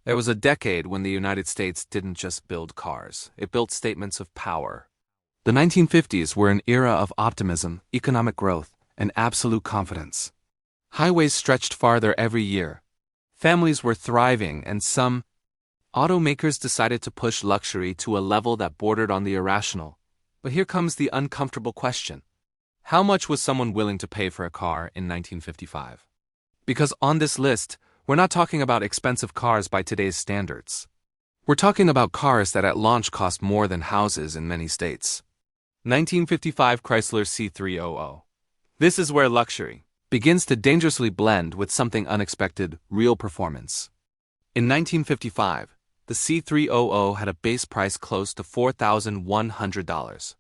There was a decade when the United States didn't just build cars, it built statements of power. The 1950s were an era of optimism, economic growth, and absolute confidence. Highways stretched farther every year. Families were thriving, and some automakers decided to push luxury to a level that bordered on the irrational. But here comes the uncomfortable question. How much was someone willing to pay for a car in 1955? Because on this list, we're not talking about expensive cars by today's standards. We're talking about cars that at launch cost more than houses in many states. 1955 Chrysler C300. This is where luxury begins to dangerously blend with something unexpected, real performance. In 1955, the C300 had a base price close to $4,100.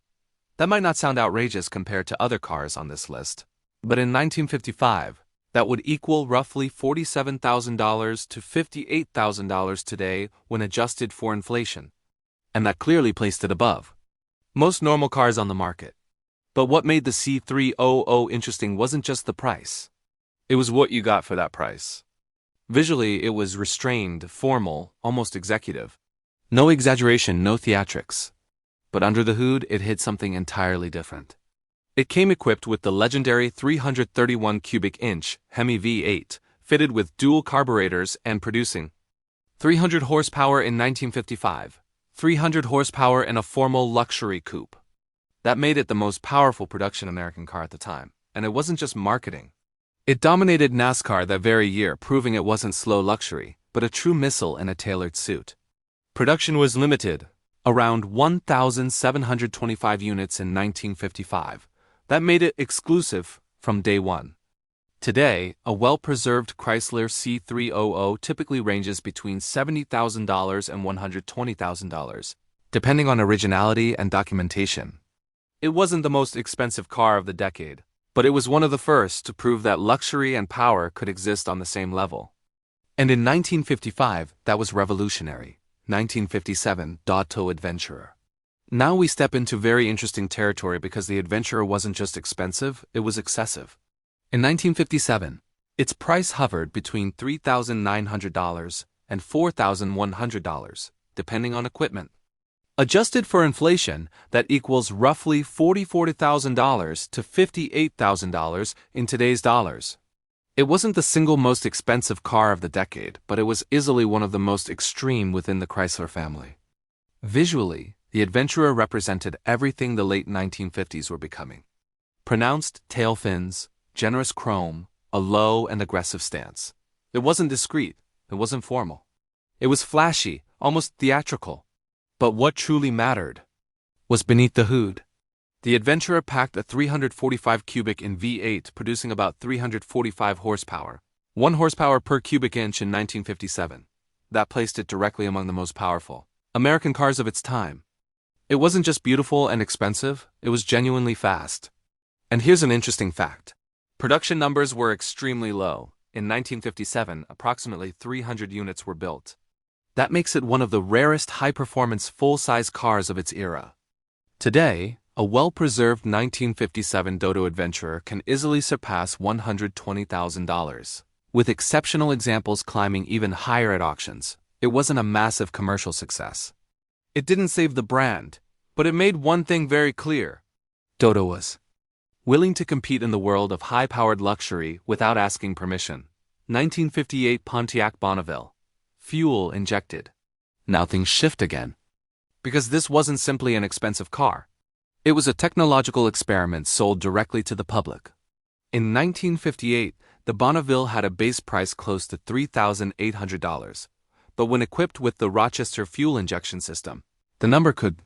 That might not sound outrageous compared to other cars on this list, but in 1955, that would equal roughly $47,000 to $58,000 today when adjusted for inflation. And that clearly placed it above most normal cars on the market. But what made the C300 interesting wasn't just the price. It was what you got for that price. Visually, it was restrained, formal, almost executive. No exaggeration, no theatrics. But under the hood, it hid something entirely different. It came equipped with the legendary 331 cubic inch Hemi V8, fitted with dual carburetors and producing 300 horsepower in 1955, 300 horsepower in a formal luxury coupe. That made it the most powerful production American car at the time, and it wasn't just marketing. It dominated NASCAR that very year, proving it wasn't slow luxury, but a true missile in a tailored suit. Production was limited, around 1,725 units in 1955. That made it exclusive from day one. Today, a well-preserved Chrysler C300 typically ranges between $70,000 and $120,000, depending on originality and documentation. It wasn't the most expensive car of the decade, but it was one of the first to prove that luxury and power could exist on the same level. And in 1955, that was revolutionary. 1957, Auto Adventurer. Now we step into very interesting territory because the Adventurer wasn't just expensive, it was excessive. In 1957, its price hovered between $3,900 and $4,100, depending on equipment. Adjusted for inflation, that equals roughly $40,000 to $58,000 in today's dollars. It wasn't the single most expensive car of the decade, but it was easily one of the most extreme within the Chrysler family. Visually, the Adventurer represented everything the late 1950s were becoming. Pronounced tail fins, generous chrome, a low and aggressive stance. It wasn't discreet, it wasn't formal. It was flashy, almost theatrical. But what truly mattered was beneath the hood. The Adventurer packed a 345 cubic in V8, producing about 345 horsepower, 1 horsepower per cubic inch in 1957. That placed it directly among the most powerful American cars of its time. It wasn't just beautiful and expensive, it was genuinely fast. And here's an interesting fact. Production numbers were extremely low. In 1957, approximately 300 units were built. That makes it one of the rarest high-performance full-size cars of its era. Today, a well-preserved 1957 Dodo Adventurer can easily surpass $120,000, with exceptional examples climbing even higher at auctions. It wasn't a massive commercial success. It didn't save the brand, but it made one thing very clear. Dodo was willing to compete in the world of high-powered luxury without asking permission. 1958 Pontiac Bonneville. Fuel injected. Now things shift again. Because this wasn't simply an expensive car. It was a technological experiment sold directly to the public. In 1958, the Bonneville had a base price close to $3,800, but when equipped with the Rochester fuel injection system, the number could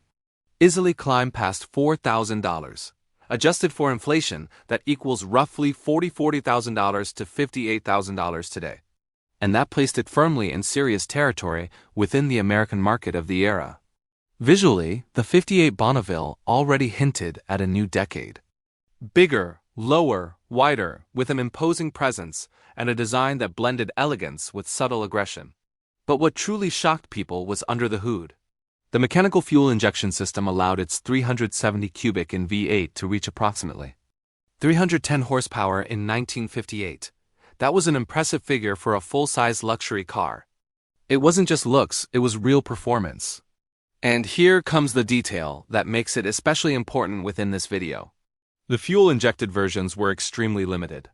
easily climb past $4,000. Adjusted for inflation, that equals roughly $40,000 to $58,000 today. And that placed it firmly in serious territory within the American market of the era. Visually, the 58 Bonneville already hinted at a new decade. Bigger, lower, wider, with an imposing presence and a design that blended elegance with subtle aggression. But what truly shocked people was under the hood. The mechanical fuel injection system allowed its 370 cubic in V8 to reach approximately 310 horsepower in 1958. That was an impressive figure for a full-size luxury car. It wasn't just looks, it was real performance. And here comes the detail that makes it especially important within this video. The fuel-injected versions were extremely limited.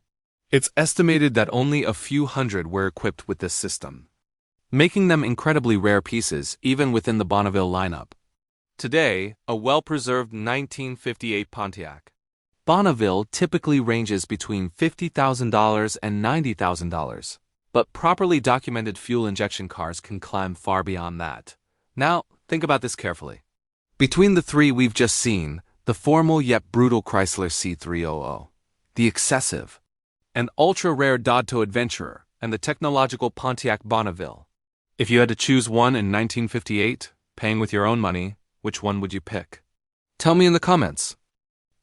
It's estimated that only a few hundred were equipped with this system, making them incredibly rare pieces even within the Bonneville lineup. Today, a well-preserved 1958 Pontiac Bonneville typically ranges between $50,000 and $90,000, but properly documented fuel injection cars can climb far beyond that. Now, think about this carefully. Between the three we've just seen, the formal yet brutal Chrysler C300, the excessive and ultra-rare Dodto Adventurer, and the technological Pontiac Bonneville. If you had to choose one in 1958, paying with your own money, which one would you pick? Tell me in the comments.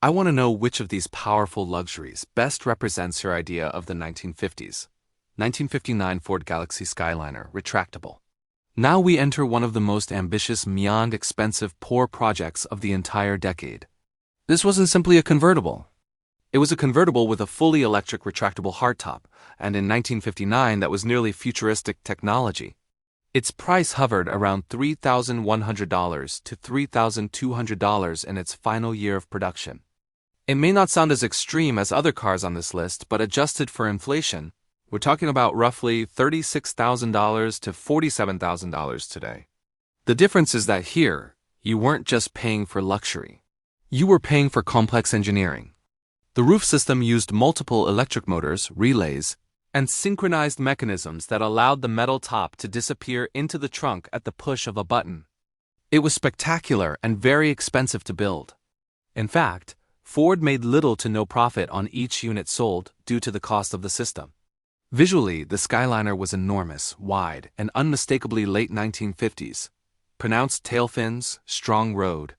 I want to know which of these powerful luxuries best represents your idea of the 1950s. 1959 Ford Galaxy Skyliner, retractable. Now we enter one of the most ambitious, beyond expensive, poor projects of the entire decade. This wasn't simply a convertible. It was a convertible with a fully electric retractable hardtop, and in 1959 that was nearly futuristic technology. Its price hovered around $3,100 to $3,200 in its final year of production. It may not sound as extreme as other cars on this list, but adjusted for inflation, we're talking about roughly $36,000 to $47,000 today. The difference is that here, you weren't just paying for luxury. You were paying for complex engineering. The roof system used multiple electric motors, relays, and synchronized mechanisms that allowed the metal top to disappear into the trunk at the push of a button. It was spectacular and very expensive to build. In fact, Ford made little to no profit on each unit sold due to the cost of the system. Visually, the Skyliner was enormous, wide, and unmistakably late 1950s. Pronounced tail fins, strong road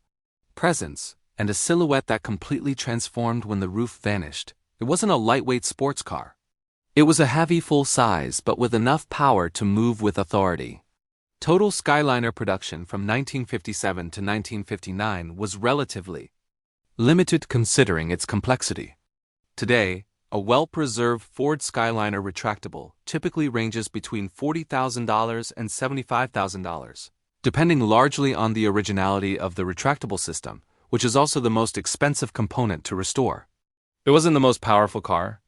presence, and a silhouette that completely transformed when the roof vanished. It wasn't a lightweight sports car. It was a heavy full-size, but with enough power to move with authority. Total Skyliner production from 1957 to 1959 was relatively limited considering its complexity. Today, a well-preserved Ford Skyliner retractable typically ranges between $40,000 and $75,000, depending largely on the originality of the retractable system, which is also the most expensive component to restore. It wasn't the most powerful car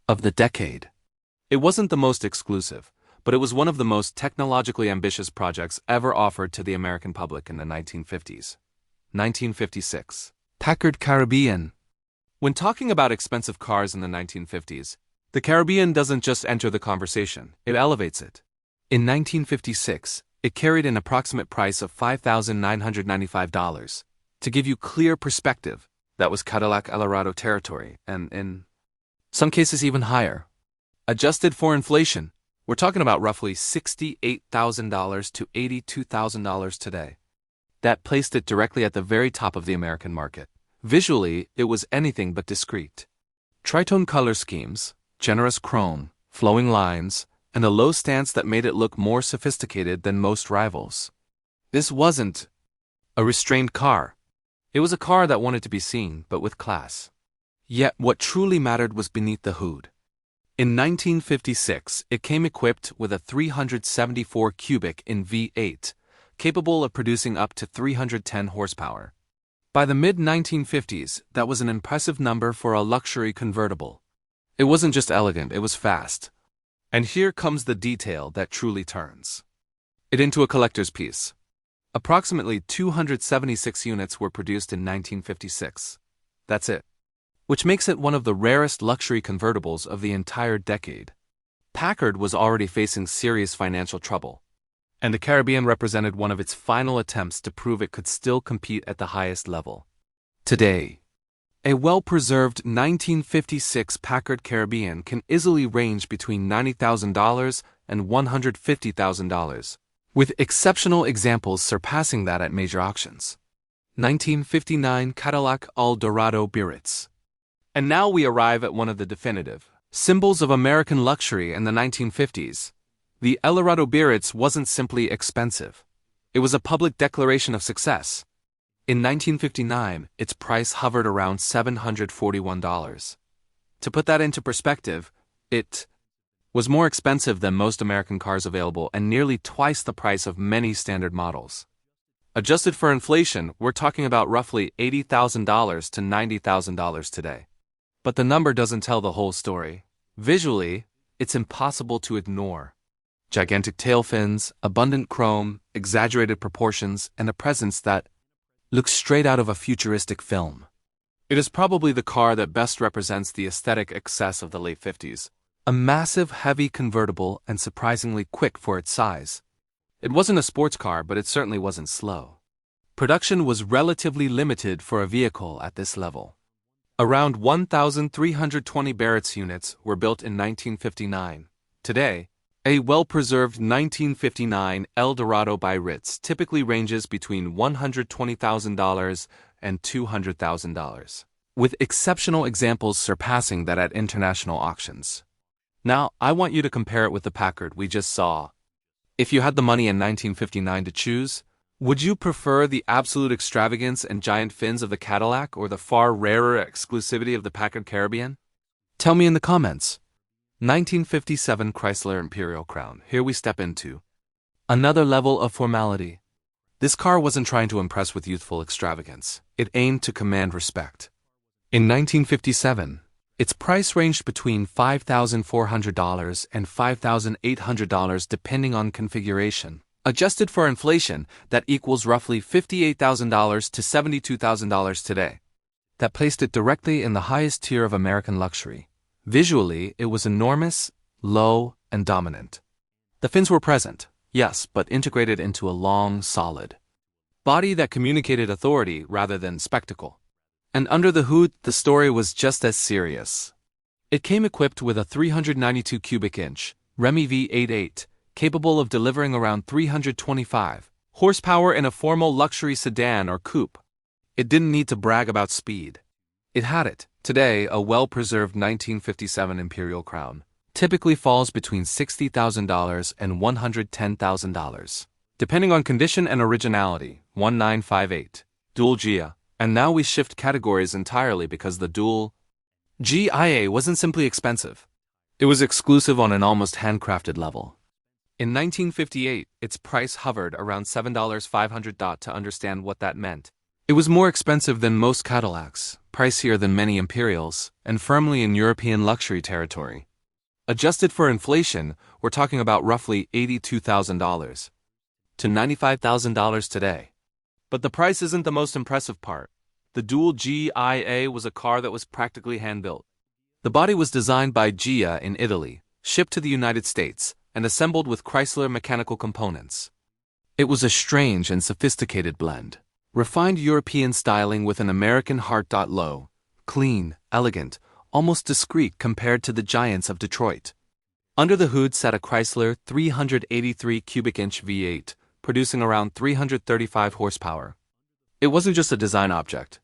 of the decade. It wasn't the most exclusive, but it was one of the most technologically ambitious projects ever offered to the American public in the 1950s. 1956. Packard Caribbean. When talking about expensive cars in the 1950s, the Caribbean doesn't just enter the conversation, it elevates it. In 1956, it carried an approximate price of $5,995. To give you clear perspective, that was Cadillac Eldorado territory, and in some cases even higher. Adjusted for inflation, we're talking about roughly $68,000 to $82,000 today. That placed it directly at the very top of the American market. Visually, it was anything but discreet. Tritone color schemes, generous chrome, flowing lines, and a low stance that made it look more sophisticated than most rivals. This wasn't a restrained car. It was a car that wanted to be seen, but with class. Yet what truly mattered was beneath the hood. In 1956, it came equipped with a 374 cubic in V8, capable of producing up to 310 horsepower. By the mid-1950s, that was an impressive number for a luxury convertible. It wasn't just elegant, it was fast. And here comes the detail that truly turns it into a collector's piece. Approximately 276 units were produced in 1956. That's it. Which makes it one of the rarest luxury convertibles of the entire decade. Packard was already facing serious financial trouble, and the Caribbean represented one of its final attempts to prove it could still compete at the highest level. Today, a well-preserved 1956 Packard Caribbean can easily range between $90,000 and $150,000, with exceptional examples surpassing that at major auctions. 1959 Cadillac Eldorado Biarritz. And now we arrive at one of the definitive symbols of American luxury in the 1950s. The Eldorado Biarritz wasn't simply expensive. It was a public declaration of success. In 1959, its price hovered around $741. To put that into perspective, it was more expensive than most American cars available and nearly twice the price of many standard models. Adjusted for inflation, we're talking about roughly $80,000 to $90,000 today. But the number doesn't tell the whole story. Visually, it's impossible to ignore. Gigantic tail fins, abundant chrome, exaggerated proportions, and a presence that looks straight out of a futuristic film. It is probably the car that best represents the aesthetic excess of the late 50s. A massive, heavy convertible and surprisingly quick for its size. It wasn't a sports car, but it certainly wasn't slow. Production was relatively limited for a vehicle at this level. Around 1,320 Biarritz units were built in 1959. Today, a well-preserved 1959 Eldorado Biarritz typically ranges between $120,000 and $200,000, with exceptional examples surpassing that at international auctions. Now, I want you to compare it with the Packard we just saw. If you had the money in 1959 to choose, would you prefer the absolute extravagance and giant fins of the Cadillac or the far rarer exclusivity of the Packard Caribbean? Tell me in the comments. 1957 Chrysler Imperial Crown. Here we step into another level of formality. This car wasn't trying to impress with youthful extravagance. It aimed to command respect. In 1957, its price ranged between $5,400 and $5,800 depending on configuration. Adjusted for inflation, that equals roughly $58,000 to $72,000 today. That placed it directly in the highest tier of American luxury. Visually, it was enormous, low, and dominant. The fins were present, yes, but integrated into a long, solid body that communicated authority rather than spectacle. And under the hood, the story was just as serious. It came equipped with a 392 cubic inch Remy V88, capable of delivering around 325 horsepower in a formal luxury sedan or coupe. It didn't need to brag about speed. It had it. Today, a well-preserved 1957 Imperial Crown typically falls between $60,000 and $110,000, depending on condition and originality. 1958 Dual GIA. And now we shift categories entirely because the Dual GIA wasn't simply expensive. It was exclusive on an almost handcrafted level. In 1958, its price hovered around $7,500. To understand what that meant, it was more expensive than most Cadillacs, pricier than many Imperials, and firmly in European luxury territory. Adjusted for inflation, we're talking about roughly $82,000 to $95,000 today. But the price isn't the most impressive part. The Dual GIA was a car that was practically hand-built. The body was designed by GIA in Italy, shipped to the United States, and assembled with Chrysler mechanical components. It was a strange and sophisticated blend. Refined European styling with an American heart. Low, clean, elegant, almost discreet compared to the giants of Detroit. Under the hood sat a Chrysler 383 cubic inch V8, producing around 335 horsepower. It wasn't just a design object.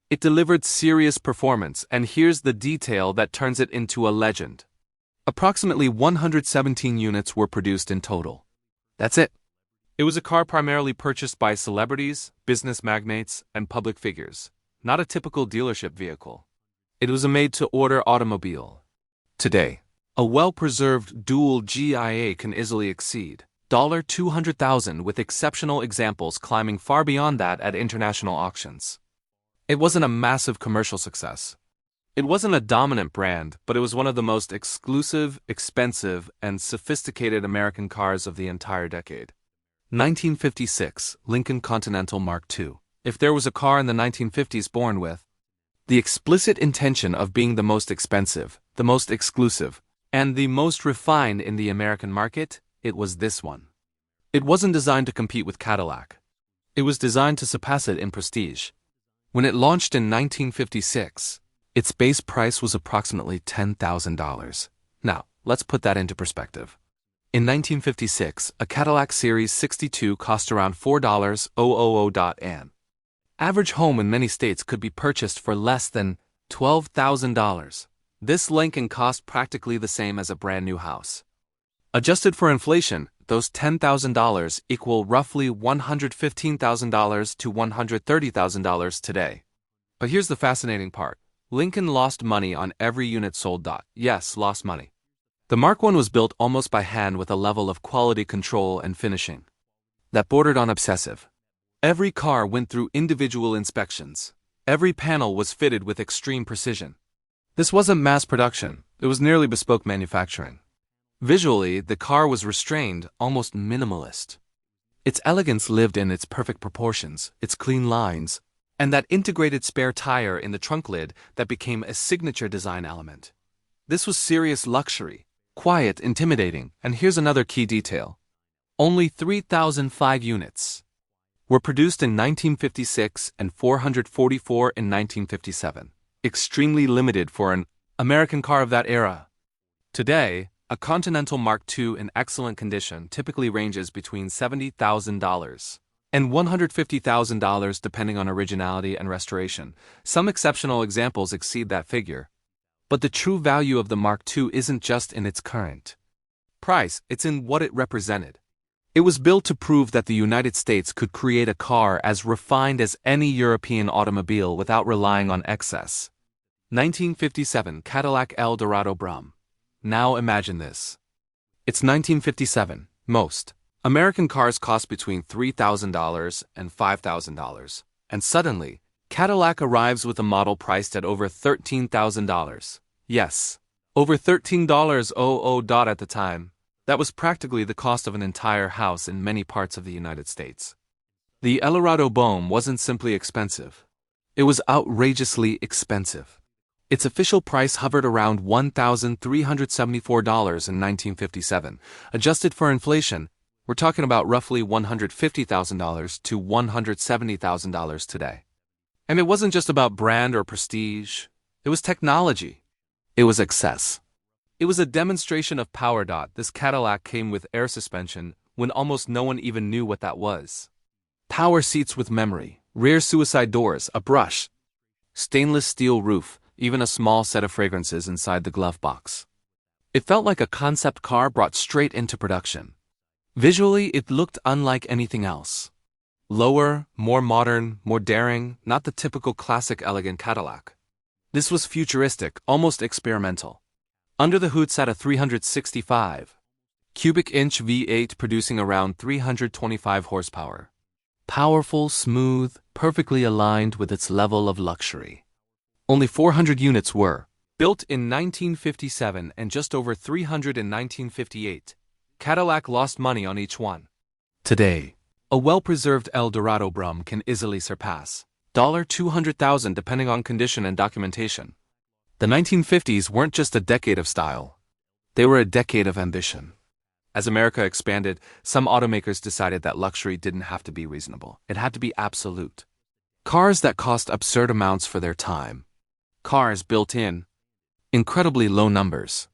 It delivered serious performance, and here's the detail that turns it into a legend. Approximately 117 units were produced in total. That's it. It was a car primarily purchased by celebrities, business magnates, and public figures, not a typical dealership vehicle. It was a made-to-order automobile. Today, a well-preserved Dual GIA can easily exceed $200,000, with exceptional examples climbing far beyond that at international auctions. It wasn't a massive commercial success. It wasn't a dominant brand, but it was one of the most exclusive, expensive, and sophisticated American cars of the entire decade. 1956 Lincoln Continental Mark II. If there was a car in the 1950s born with the explicit intention of being the most expensive, the most exclusive, and the most refined in the American market, it was this one. It wasn't designed to compete with Cadillac. It was designed to surpass it in prestige. When it launched in 1956, its base price was approximately $10,000. Now, let's put that into perspective. In 1956, a Cadillac Series 62 cost around $4,000. An average home in many states could be purchased for less than $12,000. This Lincoln cost practically the same as a brand new house. Adjusted for inflation, those $10,000 equal roughly $115,000 to $130,000 today. But here's the fascinating part. Lincoln lost money on every unit sold. Yes, lost money. The Mark I was built almost by hand with a level of quality control and finishing that bordered on obsessive. Every car went through individual inspections. Every panel was fitted with extreme precision. This wasn't mass production, it was nearly bespoke manufacturing. Visually, the car was restrained, almost minimalist. Its elegance lived in its perfect proportions, its clean lines, and that integrated spare tire in the trunk lid that became a signature design element. This was serious luxury, quiet, intimidating, and here's another key detail. Only 3,005 units were produced in 1956 and 444 in 1957, extremely limited for an American car of that era. Today, a Continental Mark II in excellent condition typically ranges between $70,000 and $150,000 depending on originality and restoration. Some exceptional examples exceed that figure. But the true value of the Mark II isn't just in its current price, it's in what it represented. It was built to prove that the United States could create a car as refined as any European automobile without relying on excess. 1957 Cadillac Eldorado Biarritz. Now imagine this. It's 1957. Most American cars cost between $3,000 and $5,000. And suddenly, Cadillac arrives with a model priced at over $13,000. Yes, over $13,000 at the time. That was practically the cost of an entire house in many parts of the United States. The Eldorado Biarritz wasn't simply expensive. It was outrageously expensive. Its official price hovered around $1,374 in 1957. Adjusted for inflation, we're talking about roughly $150,000 to $170,000 today. And it wasn't just about brand or prestige. It was technology. It was excess. It was a demonstration of power. This Cadillac came with air suspension when almost no one even knew what that was. Power seats with memory, rear suicide doors, a brush, stainless steel roof, even a small set of fragrances inside the glove box. It felt like a concept car brought straight into production. Visually, it looked unlike anything else. Lower, more modern, more daring, not the typical classic elegant Cadillac. This was futuristic, almost experimental. Under the hood sat a 365 cubic inch V8 producing around 325 horsepower. Powerful, smooth, perfectly aligned with its level of luxury. Only 400 units were built in 1957 and just over 300 in 1958. Cadillac lost money on each one. Today, a well-preserved Eldorado Biarritz can easily surpass $200,000 depending on condition and documentation. The 1950s weren't just a decade of style. They were a decade of ambition. As America expanded, some automakers decided that luxury didn't have to be reasonable. It had to be absolute. Cars that cost absurd amounts for their time. Cars built in incredibly low numbers.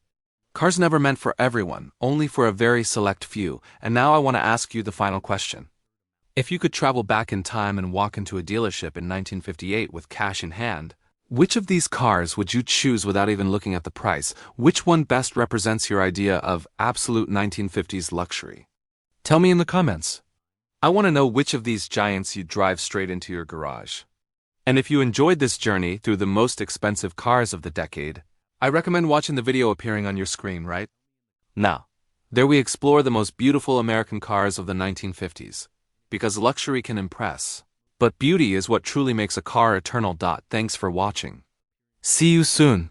Cars never meant for everyone, only for a very select few. And now I want to ask you the final question. If you could travel back in time and walk into a dealership in 1958 with cash in hand, which of these cars would you choose without even looking at the price? Which one best represents your idea of absolute 1950s luxury? Tell me in the comments. I want to know which of these giants you'd drive straight into your garage. And if you enjoyed this journey through the most expensive cars of the decade, I recommend watching the video appearing on your screen, right? Now, there we explore the most beautiful American cars of the 1950s. Because luxury can impress. But beauty is what truly makes a car eternal. Thanks for watching. See you soon.